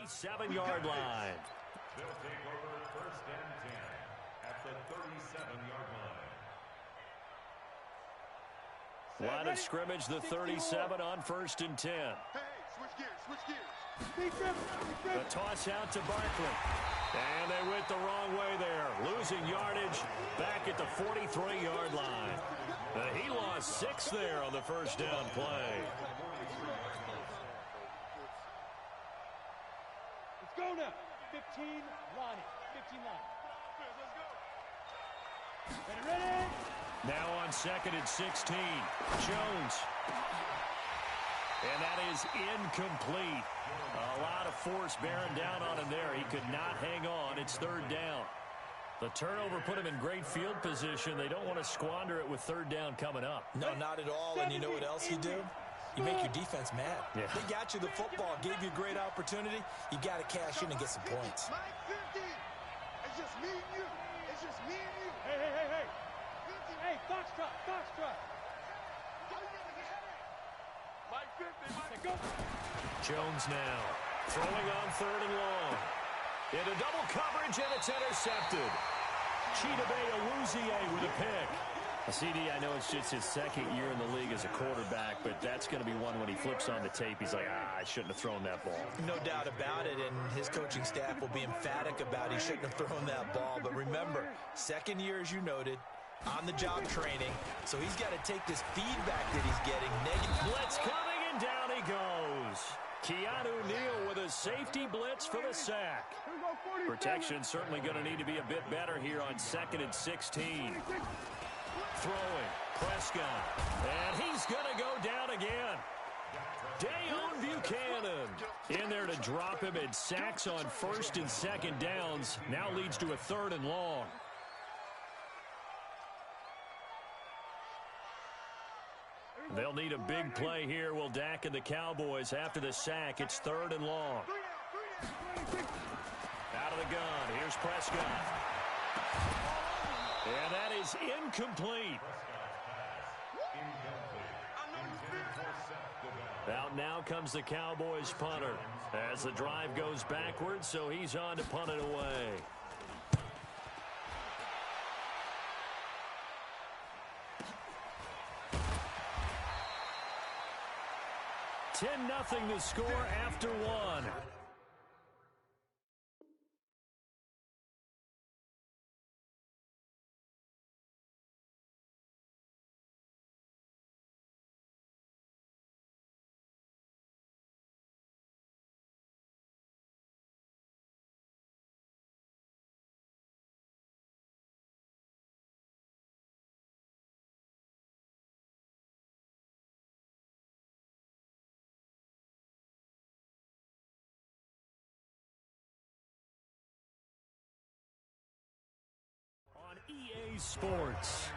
37-yard line. They'll take over first and 10 at the 37-yard line. Line of scrimmage, the 37 on first and 10. Hey, switch gears. The toss out to Barkley. And they went the wrong way there. Losing yardage back at the 43-yard line. He lost 6 there on the first down play. Let's go now. 15, Lonnie. 15 line. Ready. Now on second and 16. Jones. And that is incomplete. A lot of force bearing down on him there. He could not hang on. It's third down. The turnover put him in great field position. They don't want to squander it with third down coming up. No, not at all. And you know what else you do? You make your defense mad. Yeah. They got you the football, gave you a great opportunity. You got to cash in and get some points. Mike 50. It's just me and you. It's just me and you. Hey. Hey, Foxtrot. Mike 50. Mike. Go. Jones now throwing on third and long. Into double coverage, and it's intercepted. Chidobe Awuzie with a pick. CD, I know it's just his second year in the league as a quarterback, but that's going to be one when he flips on the tape. He's like, I shouldn't have thrown that ball. No doubt about it, and his coaching staff will be emphatic about he shouldn't have thrown that ball. But remember, second year, as you noted, on-the-job training, so he's got to take this feedback that he's getting. Blitz coming, and down he goes. Keanu Neal with a safety blitz for the sack. Protection certainly going to need to be a bit better here on second and 16. Throwing, Prescott, and he's going to go down again. Dayon Buchanan in there to drop him, and sacks on first and second downs. Now leads to a third and long. They'll need a big play here, will Dak and the Cowboys. After the sack, it's third and long. Out of the gun, here's Prescott. And that is incomplete. Out now comes the Cowboys punter as the drive goes backwards, so he's on to punt it away. Nothing to score after one. EA Sports.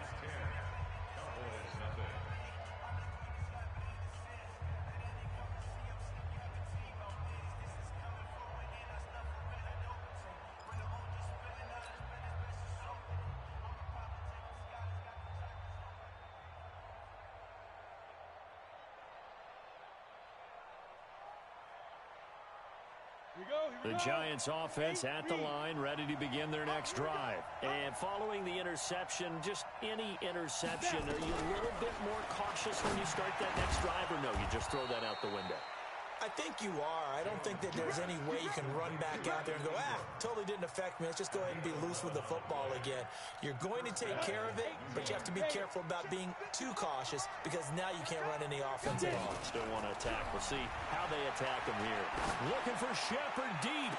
The Giants offense at the line, ready to begin their next drive. And following the interception, just any interception, are you a little bit more cautious when you start that next drive, or no, you just throw that out the window? I think you are. I don't think that there's any way you can run back out there and go, totally didn't affect me. Let's just go ahead and be loose with the football again. You're going to take care of it, but you have to be careful about being too cautious because now you can't run any offense at all. Still want to attack. We'll see how they attack him here. Looking for Shepard deep.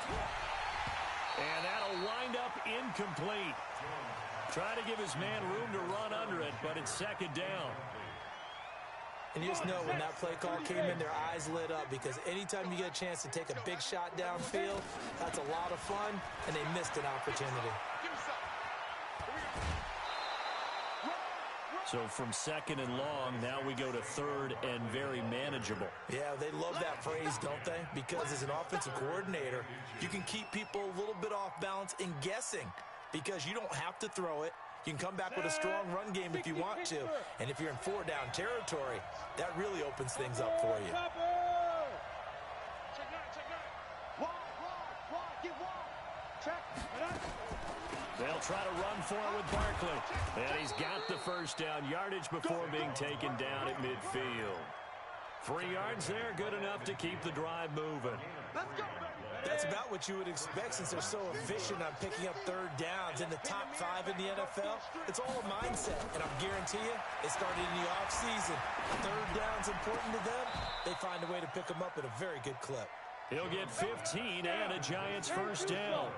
And that'll wind up incomplete. Trying to give his man room to run under it, but it's second down. And you just know when that play call came in, their eyes lit up because anytime you get a chance to take a big shot downfield, that's a lot of fun, and they missed an opportunity. So from second and long, now we go to third and very manageable. Yeah, they love that phrase, don't they? Because as an offensive coordinator, you can keep people a little bit off balance in guessing because you don't have to throw it. You can come back with a strong run game if you want to. And if you're in four-down territory, that really opens things up for you. They'll try to run for it with Barkley. And he's got the first down yardage before being taken down at midfield. 3 yards there, good enough to keep the drive moving. That's about what you would expect since they're so efficient on picking up third downs in the top 5 in the NFL. It's all a mindset, and I'll guarantee you, it started in the offseason. Third down's important to them. They find a way to pick them up at a very good clip. He'll get 15 and a Giants first down.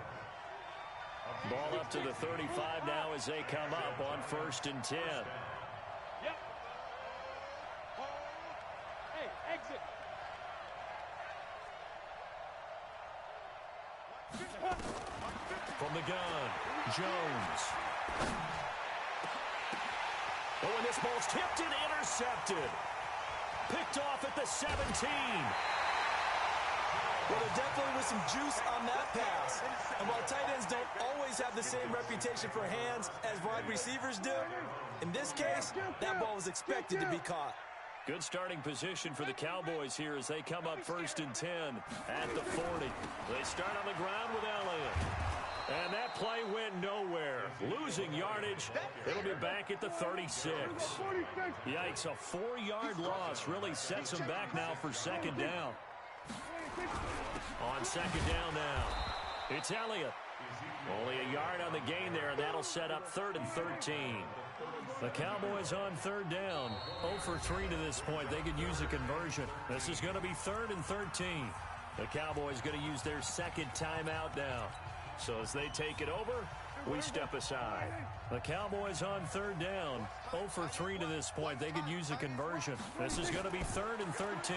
Ball up to the 35 now as they come up on 1st and 10. Hey, exit. From the gun, Jones. Oh, and this ball's tipped and intercepted. Picked off at the 17. Well, there definitely was some juice on that pass. And while tight ends don't always have the same reputation for hands as wide receivers do, in this case, that ball was expected to be caught. Good starting position for the Cowboys here as they come up 1st and 10 at the 40. They start on the ground with Elliott. And that play went nowhere. Losing yardage. It'll be back at the 36. Yikes, a 4-yard loss really sets them back now for 2nd down. On 2nd down now, it's Elliott. Only a yard on the gain there, and that'll set up 3rd and 13. The Cowboys on 3rd down. 0 for 3 to this point. They could use a conversion. This is going to be 3rd and 13. The Cowboys going to use their 2nd timeout now. So as they take it over, we step aside. The Cowboys on 3rd down. 0 for 3 to this point. They could use a conversion. This is going to be 3rd and 13.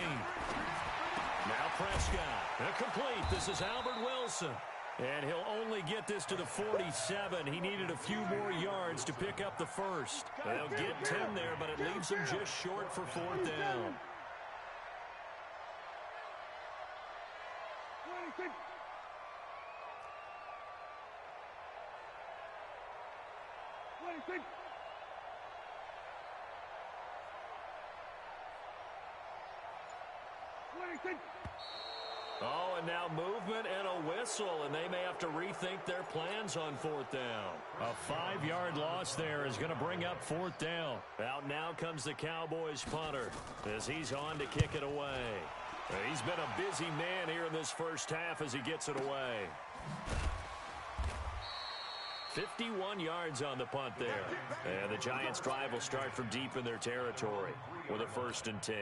Now Prescott. Complete. This is Albert Wilson. And he'll only get this to the 47. He needed a few more yards to pick up the first. They'll get 10 there, but it leaves him just short for 4th down. Oh, and now movement and a whistle, and they may have to rethink their plans on 4th down. A 5-yard loss there is going to bring up 4th down. Out now comes the Cowboys punter as he's on to kick it away. He's been a busy man here in this first half as he gets it away. 51 yards on the punt there. And the Giants' drive will start from deep in their territory with a 1st and 10.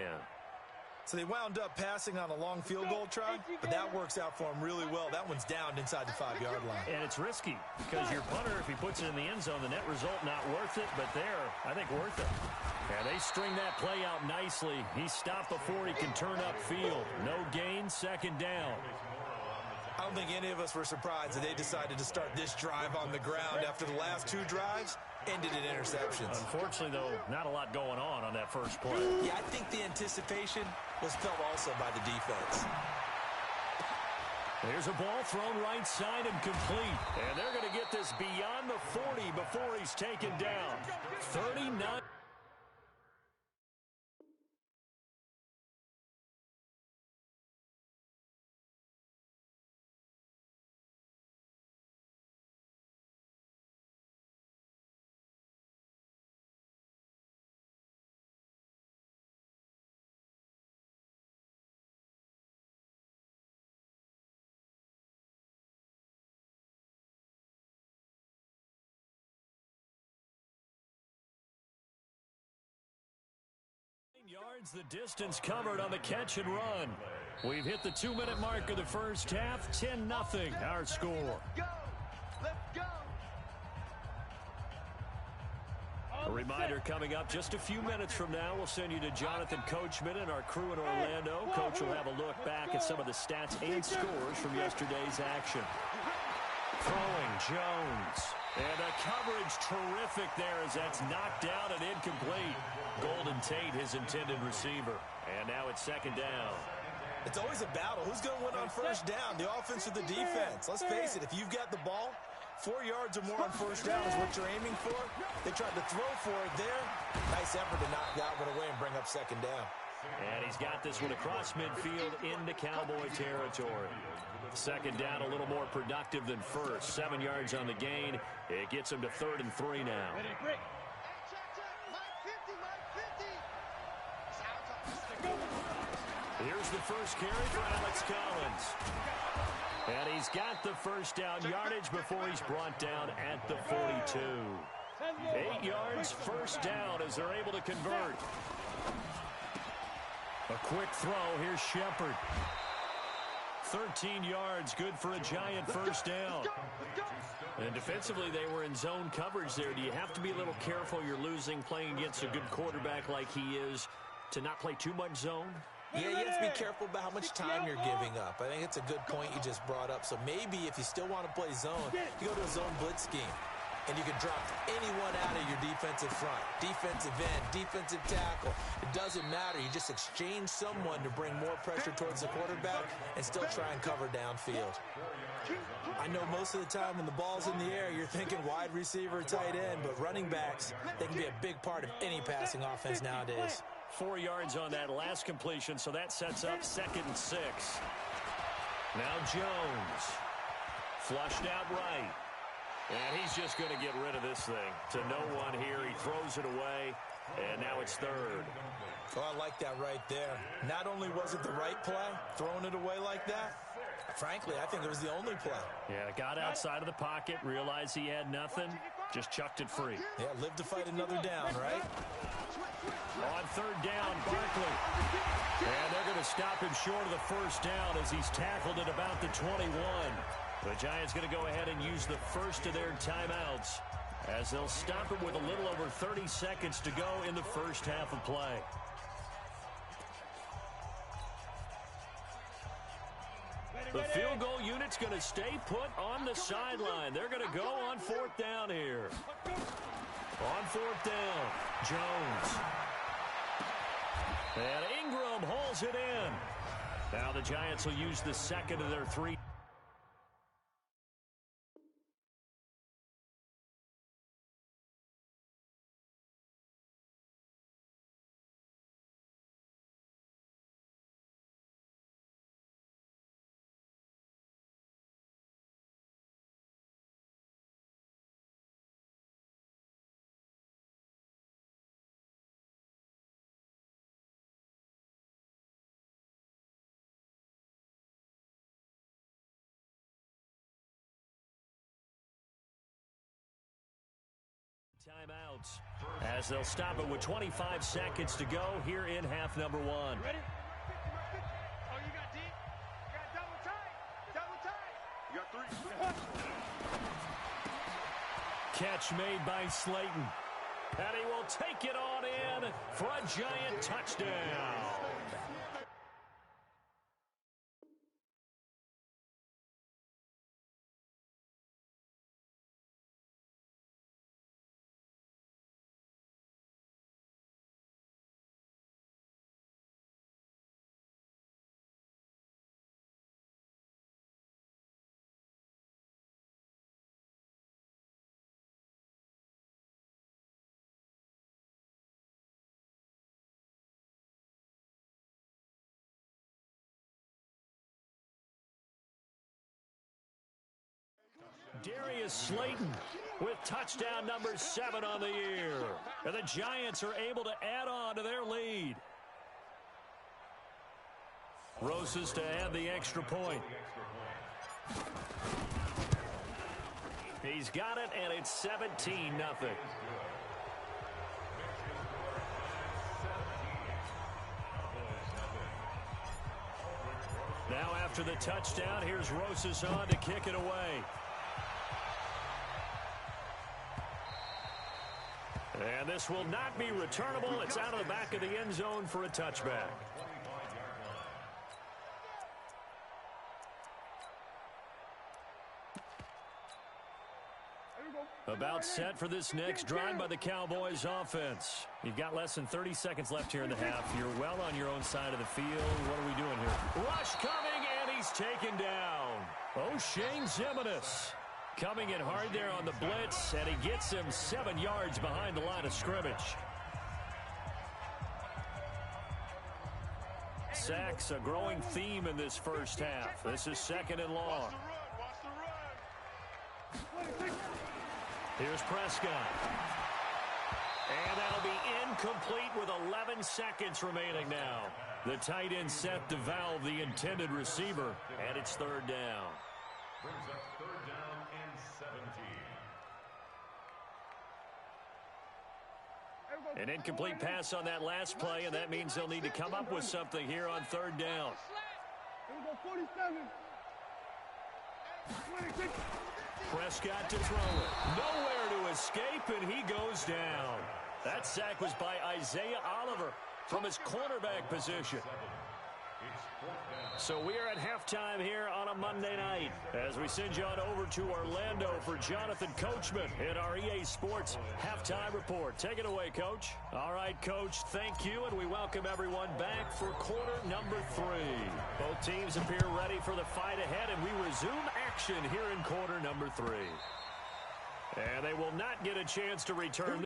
So they wound up passing on a long field goal try, but that works out for them really well. That one's down inside the 5-yard line. And it's risky because your punter, if he puts it in the end zone, the net result not worth it, but there, I think worth it. And they string that play out nicely. He's stopped before he can turn upfield. No gain, 2nd down. I don't think any of us were surprised that they decided to start this drive on the ground after the last 2 drives ended in interceptions. Unfortunately, though, not a lot going on that first play. Yeah, I think the anticipation was felt also by the defense. There's a ball thrown right side and complete. And they're going to get this beyond the 40 before he's taken down. 39. Yards, the distance covered on the catch and run. We've hit the 2-minute mark of the first half. 10-0 our score. Let's go. A reminder coming up just a few minutes from now. We'll send you to Jonathan Coachman and our crew in Orlando. Coach will have a look back at some of the stats and scores from yesterday's action. Throwing Jones. And a coverage terrific there as that's knocked down and incomplete. Golden Tate, his intended receiver. And now it's 2nd down. It's always a battle. Who's going to win on 1st down, the offense or the defense? Let's face it, if you've got the ball, 4 yards or more on 1st down is what you're aiming for. They tried to throw for it there. Nice effort to knock that one away and bring up 2nd down. And he's got this one across midfield into Cowboy territory. Second down, a little more productive than first. 7 yards on the gain. It gets him to 3rd and 3 now. Here's the first carry for Alex Collins. And he's got the first down yardage before he's brought down at the 42. 8 yards, first down as they're able to convert. A quick throw. Here's Shepard. 13 yards, good for a Giant first down. And defensively, they were in zone coverage there. Do you have to be a little careful? You're losing playing against a good quarterback like he is to not play too much zone? Yeah, you have to be careful about how much time you're giving up. I think it's a good point you just brought up. So maybe if you still want to play zone, you go to a zone blitz scheme. And you can drop anyone out of your defensive front, defensive end, defensive tackle. It doesn't matter. You just exchange someone to bring more pressure towards the quarterback and still try and cover downfield. I know most of the time when the ball's in the air, you're thinking wide receiver, tight end, but running backs, they can be a big part of any passing offense nowadays. 4 yards on that last completion, so that sets up 2nd and 6. Now Jones. Flushed out right. And he's just going to get rid of this thing to no one here. He throws it away, and now it's 3rd. Oh, I like that right there. Not only was it the right play, throwing it away like that, frankly, I think it was the only play. Yeah, got outside of the pocket, realized he had nothing, just chucked it free. Yeah, live to fight another down, right? On 3rd down, Barkley. And they're going to stop him short of the first down as he's tackled at about the 21. The Giants going to go ahead and use the first of their timeouts as they'll stop him with a little over 30 seconds to go in the first half of play. The field goal unit's going to stay put on the sideline. They're going to go on 4th down here. On 4th down, Jones. And Ingram hauls it in. Now the Giants will use the second of their 3. Timeouts as they'll stop it with 25 seconds to go here in half number 1. Ready? Oh, you got deep? You got double tight. Double tight. You got 3. Catch made by Slayton. And he will take it on in for a Giant touchdown. Darius Slayton with touchdown number 7 on the year. And the Giants are able to add on to their lead. Rosas to add the extra point. He's got it, and it's 17-0. Now after the touchdown, here's Rosas on to kick it away. And this will not be returnable. It's out of the back of the end zone for a touchback. About set for this next drive by the Cowboys offense. You've got less than 30 seconds left here in the half. You're well on your own side of the field. What are we doing here? Rush coming, and he's taken down. O'Shane Ximines coming in hard there on the blitz, and he gets him 7 yards behind the line of scrimmage. Sacks, a growing theme in this first half. This is 2nd and long. Here's Prescott. And that'll be incomplete with 11 seconds remaining now. The tight end set to valve the intended receiver, and it's 3rd down. Brings up 3rd down and 17. An incomplete pass on that last play, and that means they'll need to come up with something here on 3rd down. Prescott to throw it. Nowhere to escape, and he goes down. That sack was by Isaiah Oliver from his cornerback position. So we are at halftime here on a Monday night as we send you on over to Orlando for Jonathan Coachman in our EA Sports Halftime Report. Take it away, Coach. All right, Coach, thank you, and we welcome everyone back for quarter number 3. Both teams appear ready for the fight ahead, and we resume action here in quarter number 3. And they will not get a chance to return.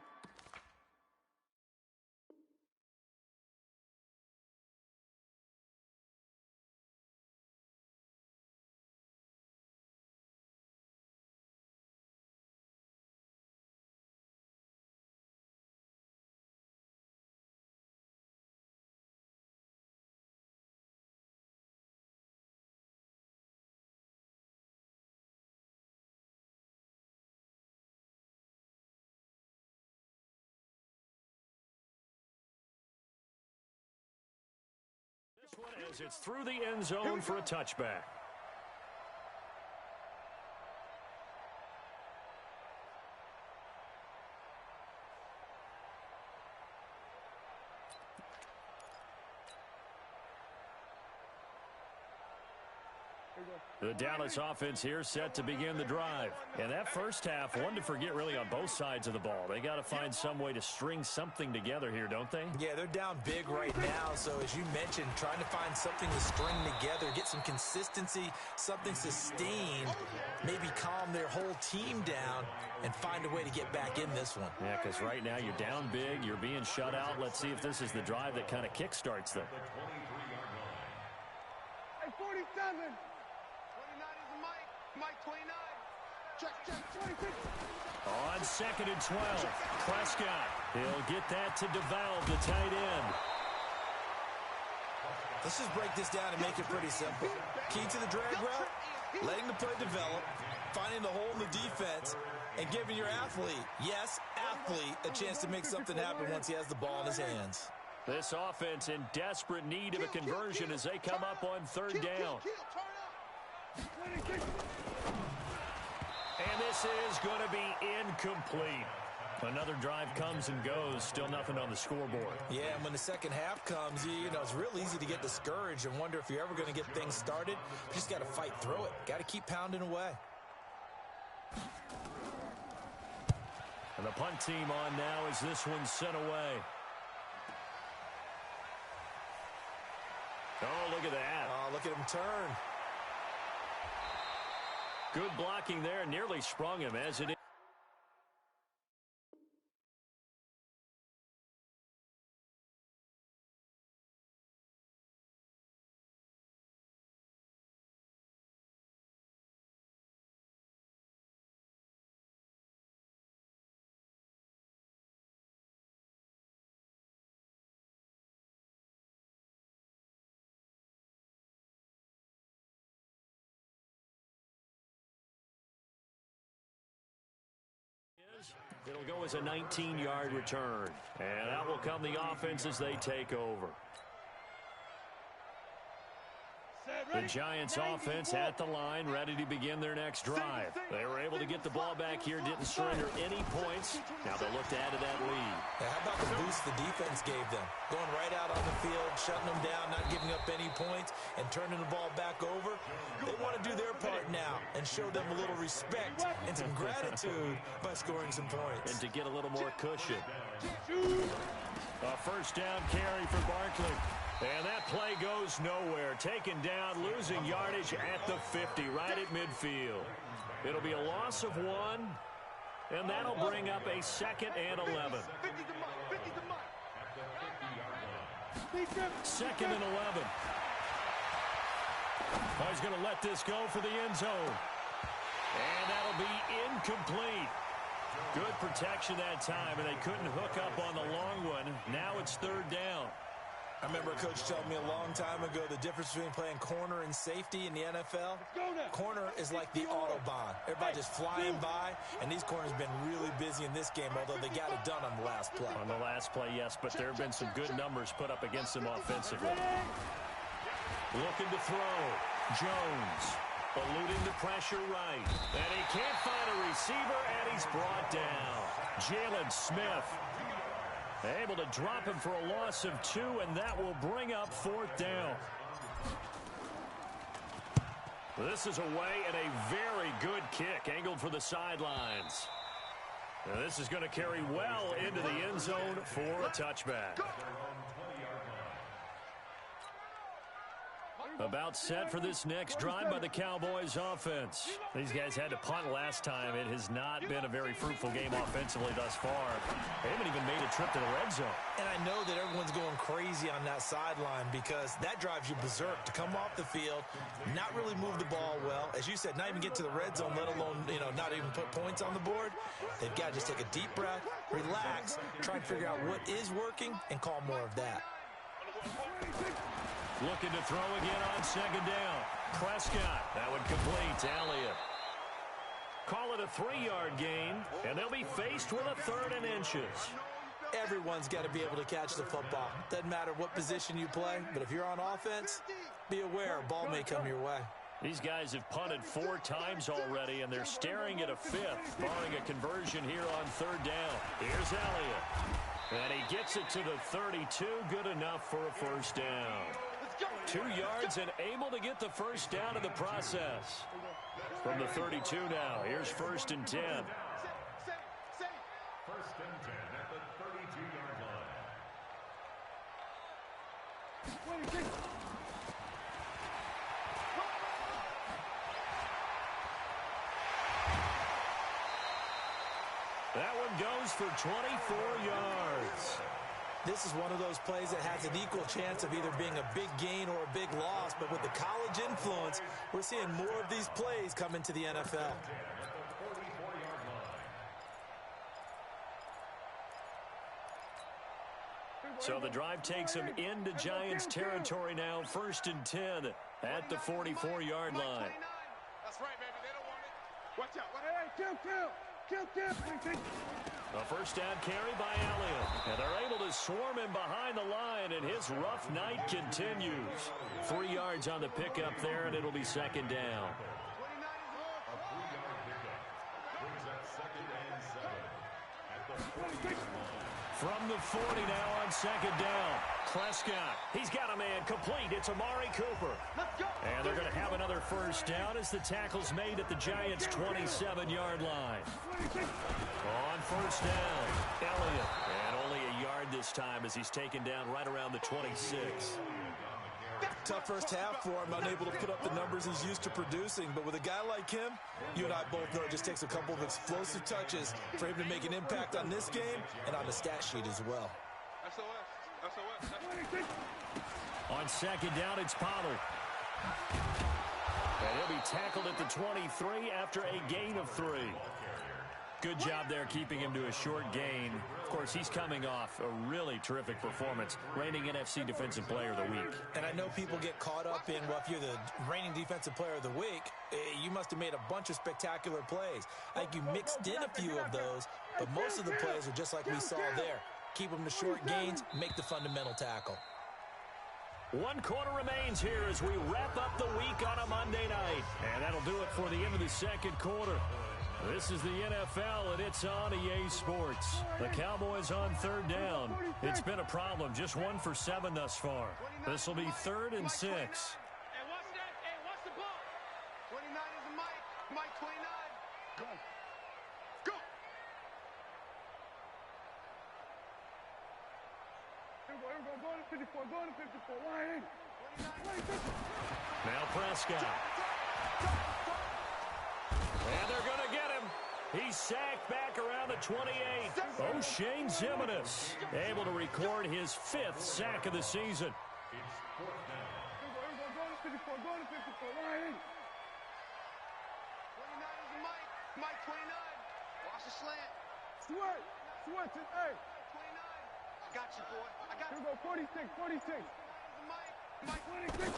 This one as it's through the end zone for a touchback. The Dallas offense here set to begin the drive. And that first half, one to forget really on both sides of the ball. They got to find some way to string something together here, don't they? Yeah, they're down big right now. So as you mentioned, trying to find something to string together, get some consistency, something sustained, maybe calm their whole team down and find a way to get back in this one. Yeah, because right now you're down big, you're being shut out. Let's see if this is the drive that kind of kickstarts them. Hey, 47. 29 is the Mike. Mike 29. Check, 26. On 2nd and 12, Prescott. He'll get that to develop the tight end. Let's just break this down and make it pretty simple. Key to the drag route, letting the play develop, finding the hole in the defense, and giving your athlete, yes, athlete, a chance to make something happen once he has the ball in his hands. This offense in desperate need of a conversion as they come up on 3rd down. And this is going to be incomplete. Another drive comes and goes, still nothing on the scoreboard. Yeah, and when the second half comes, you know, it's real easy to get discouraged and wonder if you're ever going to get things started. You just got to fight through it. Got to keep pounding away. And the punt team on now as this one's sent away. Oh, look at that. Oh, look at him turn. Good blocking there. Nearly sprung him as it is. It'll go as a 19-yard return. And out will come the offense as they take over. The Giants offense at the line, ready to begin their next drive. They were able to get the ball back here, didn't surrender any points. Now they'll look to add to that lead. Yeah, how about the boost the defense gave them? Going right out on the field, shutting them down, not giving up any points, and turning the ball back over. They want to do their part now and show them a little respect and some gratitude by scoring some points. And to get a little more cushion. A first down carry for Barkley. And that play goes nowhere. Taken down, losing yardage at the 50, right at midfield. It'll be a loss of 1, and that'll bring up a 2nd and 11. 2nd and 11. Oh, he's going to let this go for the end zone. And that'll be incomplete. Good protection that time, and they couldn't hook up on the long one. Now it's 3rd down. I remember a coach telling me a long time ago the difference between playing corner and safety in the NFL. Corner is like the Autobahn. Everybody just flying by, and these corners have been really busy in this game, although they got it done on the last play. On the last play, yes, but there have been some good numbers put up against them offensively. Looking to throw. Jones eluding the pressure right. And he can't find a receiver, and he's brought down. Jalen Smith able to drop him for a loss of 2, and that will bring up 4th down. This is away and a very good kick angled for the sidelines. Now this is going to carry well into the end zone for a touchback. About set for this next drive by the Cowboys offense. These guys had to punt last time. It has not been a very fruitful game offensively thus far. They haven't even made a trip to the red zone. And I know that everyone's going crazy on that sideline because that drives you berserk to come off the field, not really move the ball well. As you said, not even get to the red zone, let alone, not even put points on the board. They've got to just take a deep breath, relax, try and figure out what is working, and call more of that. Looking to throw again on 2nd down. Prescott. That would complete to Elliott. Call it a 3-yard gain, and they'll be faced with a 3rd and inches. Everyone's got to be able to catch the football. Doesn't matter what position you play, but if you're on offense, be aware a ball may come your way. These guys have punted 4 times already, and they're staring at a 5th, barring a conversion here on 3rd down. Here's Elliott. And he gets it to the 32. Good enough for a 1st down. 2 yards and able to get the 1st down in the process. From the 32 now, here's 1st and 10. 1st and 10 at the 32-yard line. That one goes for 24 yards. This is one of those plays that has an equal chance of either being a big gain or a big loss, but with the college influence, we're seeing more of these plays come into the NFL. So the drive takes him into Giants territory now. 1st and 10 at the 44-yard line. That's right, baby. They don't want it. Watch out. Hey, A 1st down carry by Elliott. And they're able to swarm him behind the line, and his rough night continues. 3 yards on the pickup there, and it'll be 2nd down. A 3-yard pickup brings up 2nd and 7 at the 40-yard line. From the 40 now on 2nd down. Prescott, he's got a man complete. It's Amari Cooper. And they're going to have another 1st down as the tackle's made at the Giants' 27-yard line. On 1st down, Elliott. And only a yard this time as he's taken down right around the 26. Tough first half for him, unable to put up the numbers he's used to producing. But with a guy like him, you and I both know it just takes a couple of explosive touches for him to make an impact on this game and on the stat sheet as well. On 2nd down, it's Pollard. And he'll be tackled at the 23 after a gain of 3. Good job there keeping him to a short gain. Of course, he's coming off a really terrific performance, reigning NFC Defensive Player of the Week. And I know people get caught up in, well, if you're the reigning Defensive Player of the Week, you must have made a bunch of spectacular plays. I think you mixed in a few of those, but most of the plays are just like we saw there. Keep them to short gains, make the fundamental tackle. 1 quarter remains here as we wrap up the week on a Monday night. And that'll do it for the end of the 2nd quarter. This is the NFL, and it's on EA Sports. The Cowboys on 3rd down. It's been a problem, just 1 for 7 thus far. This will be 3rd and 6. Hey, what's that? Hey, what's the ball? 29 is a Mike. Mike 29. Go. Go. Go to 54. Go to 54. Why ain't? Now Prescott. And they're going to get him. He's sacked back around around the 28. O'Shane Ximines able to record his 5th sack of the season. It's fourth down. Go to 54. Go to 54. Line. 29 is Mike. Mike 29. Watch the slant. Switch. Hey. 29. I got you, boy. I got you. Here we go. 46. 46. Mike 26.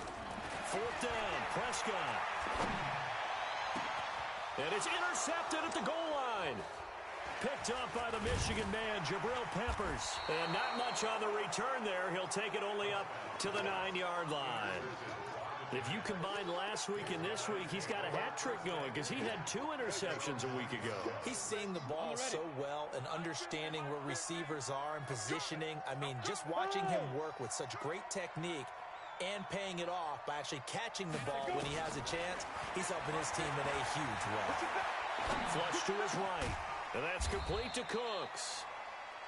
4th down. Prescott. And it's intercepted at the goal line. Picked up by the Michigan man, Jabril Peppers. And not much on the return there. He'll take it only up to the 9-yard line. If you combine last week and this week, he's got a hat trick going because he had 2 interceptions a week ago. He's seeing the ball so well and understanding where receivers are and positioning. I mean, just watching him work with such great technique and paying it off by actually catching the ball when he has a chance, he's helping his team in a huge way. Flush to his right. And that's complete to Cooks.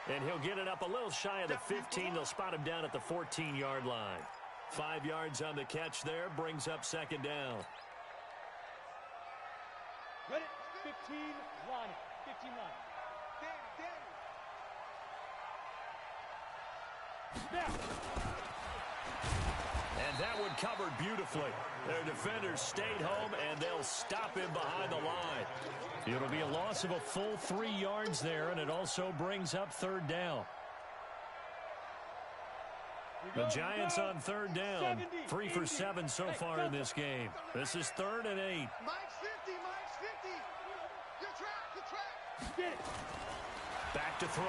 And he'll get it up a little shy of the 15. They'll spot him down at the 14-yard line. 5 yards on the catch there. Brings up 2nd down. Ready? 15 line. 15 line. Snap. And that one covered beautifully. Their defenders stayed home, and they'll stop him behind the line. It'll be a loss of a full 3 yards there, and it also brings up 3rd down. The Giants on 3rd down, 3 for 7 so far in this game. This is 3rd and 8. Mike's 50. Mike's 50. Good track. Get it. Back to throw.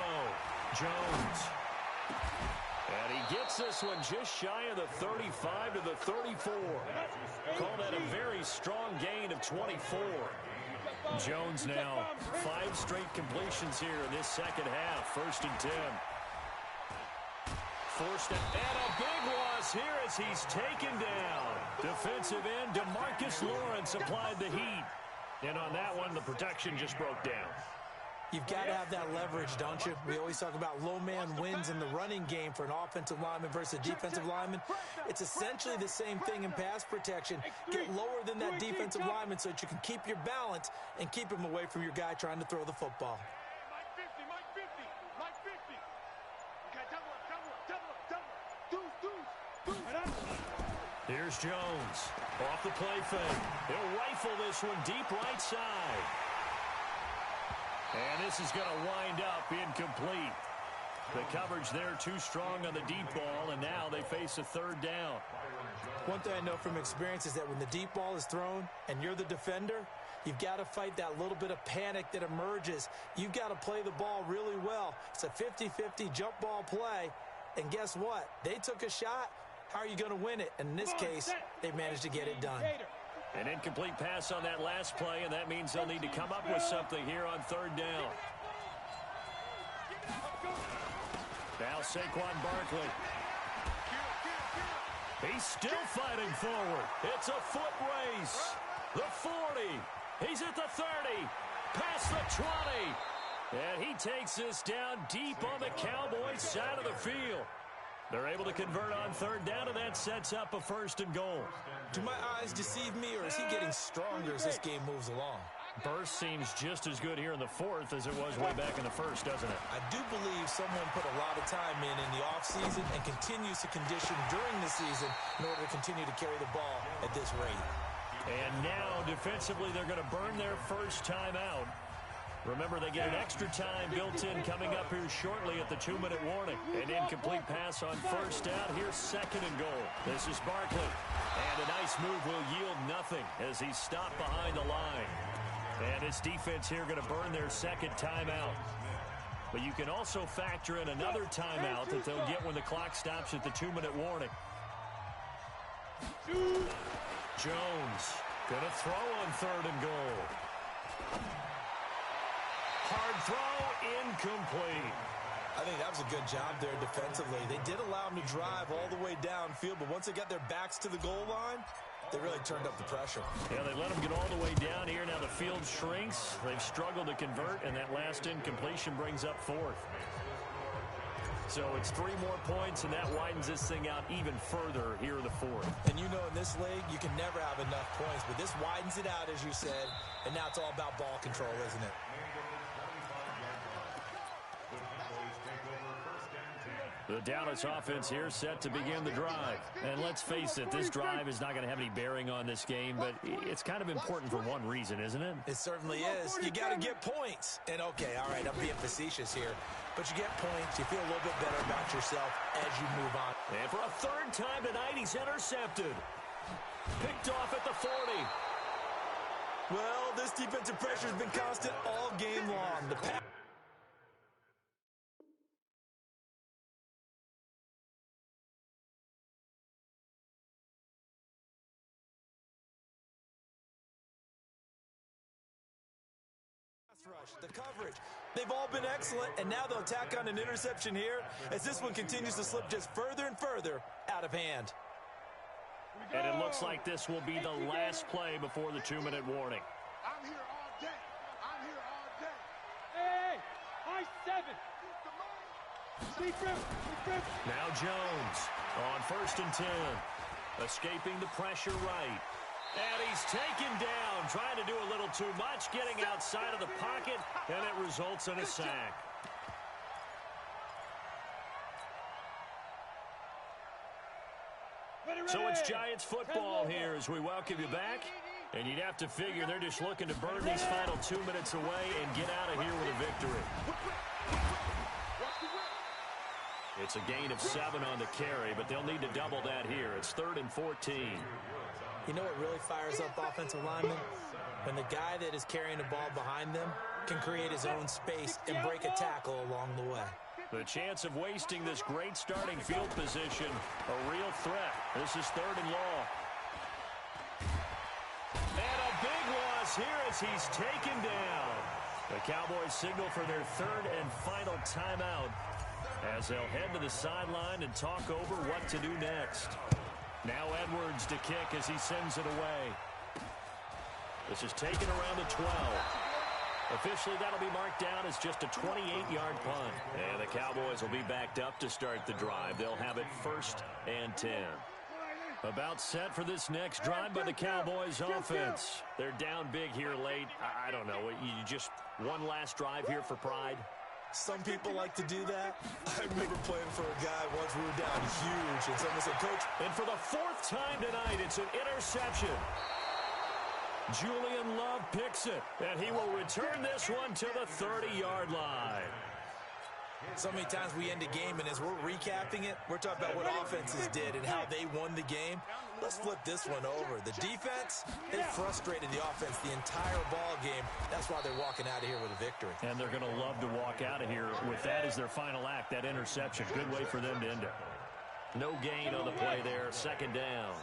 Jones. And he gets this one just shy of the 35 to the 34. Call that a very strong gain of 24. Jones now 5 straight completions here in this second half. 1st and 10. Forced it, and a big loss here as he's taken down. Defensive end DeMarcus Lawrence applied the heat. And on that one, the protection just broke down. You've got to have that leverage, don't you? We always talk about low man wins in the running game for an offensive lineman versus a defensive lineman. It's essentially the same thing in pass protection. Get lower than that defensive lineman so that you can keep your balance and keep him away from your guy trying to throw the football. Mike 50. Mike 50. Mike 50. Okay, double up. Deuce. Here's Jones. Off the play fake. He'll rifle this one deep right side. And this is going to wind up incomplete. The coverage there too strong on the deep ball, and now they face a 3rd down. One thing I know from experience is that when the deep ball is thrown and you're the defender, you've got to fight that little bit of panic that emerges. You've got to play the ball really well. It's a 50-50 jump ball play, and guess what? They took a shot. How are you going to win it? And in this case, they managed to get it done. An incomplete pass on that last play, and that means they'll need to come up with something here on 3rd down. Now Saquon Barkley. He's still fighting forward. It's a foot race. The 40. He's at the 30. Past the 20. And he takes this down deep on the Cowboys' side of the field. They're able to convert on 3rd down, and that sets up a 1st and goal. Do my eyes deceive me, or is he getting stronger as this game moves along? Burst seems just as good here in the 4th as it was way back in the 1st, doesn't it? I do believe someone put a lot of time in the offseason and continues to condition during the season in order to continue to carry the ball at this rate. And now, defensively, they're going to burn their first time out. Remember, they get an extra time built in coming up here shortly at the 2-minute warning. An incomplete pass on 1st down. Here's 2nd and goal. This is Barkley. And a nice move will yield nothing as he's stopped behind the line. And his defense here going to burn their 2nd timeout. But you can also factor in another timeout that they'll get when the clock stops at the 2-minute warning. Jones going to throw on 3rd and goal. Hard throw, incomplete. I think that was a good job there defensively. They did allow him to drive all the way downfield, but once they got their backs to the goal line, they really turned up the pressure. Yeah, they let him get all the way down here. Now the field shrinks. They've struggled to convert, and that last incompletion brings up 4th. So it's 3 more points, and that widens this thing out even further here in the 4th. And you know in this league, you can never have enough points, but this widens it out, as you said, and now it's all about ball control, isn't it? The Dallas offense here set to begin the drive. And let's face it, this drive is not going to have any bearing on this game, but it's kind of important for one reason, isn't it? It certainly is. You got to get points. And, okay, all right, I'm being facetious here. But you get points, you feel a little bit better about yourself as you move on. And for a third time tonight, he's intercepted. Picked off at the 40. Well, this defensive pressure has been constant all game long. The pass rush, the coverage, they've all been excellent, and now they'll tack on an interception here as this one continues to slip just further and further out of hand. And it looks like this will be the last play before the 2-minute warning. I'm here all day. I'm here all day. Hey, high 7. Now Jones on 1st and 10. Escaping the pressure right. And he's taken down, trying to do a little too much, getting outside of the pocket, and it results in a sack. So it's Giants football here as we welcome you back. And you'd have to figure they're just looking to burn these final 2 minutes away and get out of here with a victory. It's a gain of 7 on the carry, but they'll need to double that here. It's 3rd and 14. You know what really fires up offensive linemen? When the guy that is carrying the ball behind them can create his own space and break a tackle along the way. The chance of wasting this great starting field position, a real threat. This is 3rd and long. And a big loss here as he's taken down. The Cowboys signal for their 3rd and final timeout as they'll head to the sideline and talk over what to do next. Now Edwards to kick as he sends it away. This is taken around the 12. Officially, that'll be marked down as just a 28-yard punt. And the Cowboys will be backed up to start the drive. They'll have it 1st and 10. About set for this next drive by the Cowboys offense. They're down big here late. I don't know. You just one last drive here for pride? Some people like to do that. I remember playing for a guy once we were down huge, and someone said, Coach. And for the 4th time tonight, it's an interception. Julian Love picks it, and he will return this one to the 30-yard line. So many times we end a game, and as we're recapping it, we're talking about what offenses did and how they won the game. Let's flip this one over. The defense, they frustrated the offense the entire ball game. That's why they're walking out of here with a victory. And they're going to love to walk out of here with that as their final act, that interception. Good way for them to end it. No gain on the play there. 2nd down.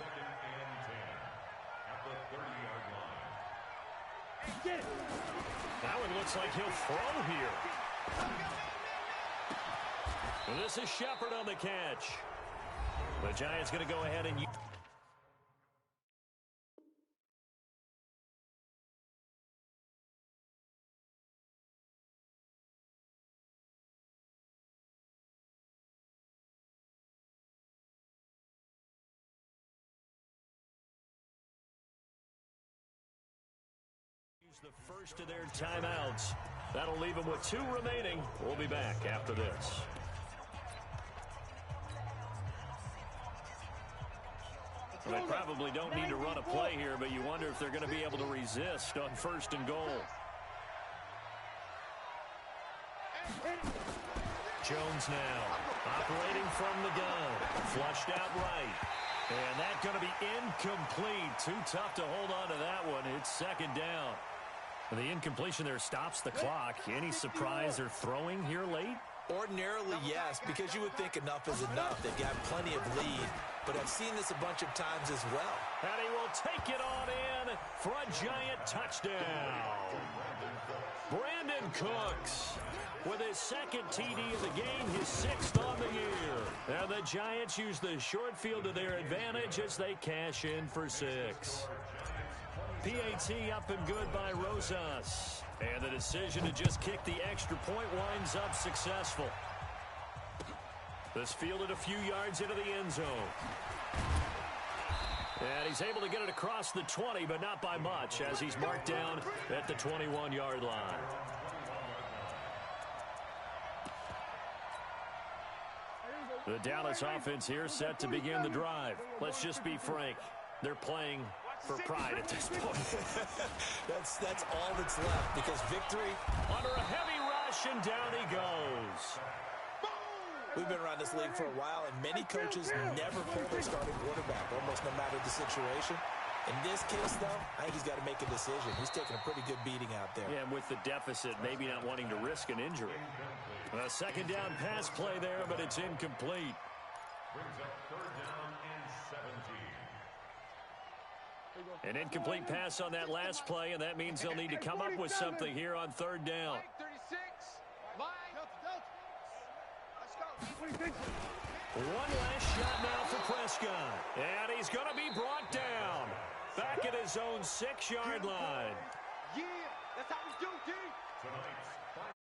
Now it looks like he'll throw here. And this is Shepard on the catch. The Giants going to go ahead and... the first of their timeouts. That'll leave them with 2 remaining. We'll be back after this. They probably don't need to run a play here, but you wonder if they're going to be able to resist on 1st and goal. Jones now operating from the gun. Flushed out right. And that's going to be incomplete. Too tough to hold on to that one. It's 2nd down. The incompletion there stops the clock. Any surprise they're throwing here late? Ordinarily, yes, because you would think enough is enough. They've got plenty of lead, but I've seen this a bunch of times as well. And he will take it on in for a Giant touchdown. Brandon Cooks with his 2nd TD of the game, his 6th on the year. And the Giants use the short field to their advantage as they cash in for 6. PAT up and good by Rosas. And the decision to just kick the extra point winds up successful. This fielded a few yards into the end zone. And he's able to get it across the 20, but not by much, as he's marked down at the 21-yard line. The Dallas offense here set to begin the drive. Let's just be frank. They're playing for pride at this point. That's all that's left, because victory... Under a heavy rush, and down he goes. We've been around this league for a while, and many coaches never pull their starting quarterback, almost no matter the situation. In this case, though, I think he's got to make a decision. He's taking a pretty good beating out there. Yeah, and with the deficit, maybe not wanting to risk an injury. A second down pass play there, but it's incomplete. Brings up third down and 17. An incomplete pass on that last play, and that means they'll need to come up with something here on third down. 36. Let's go. One last shot now for Prescott. And he's going to be brought down. Back at his own 6-yard line. Yeah, that's how we do, D. Tonight's final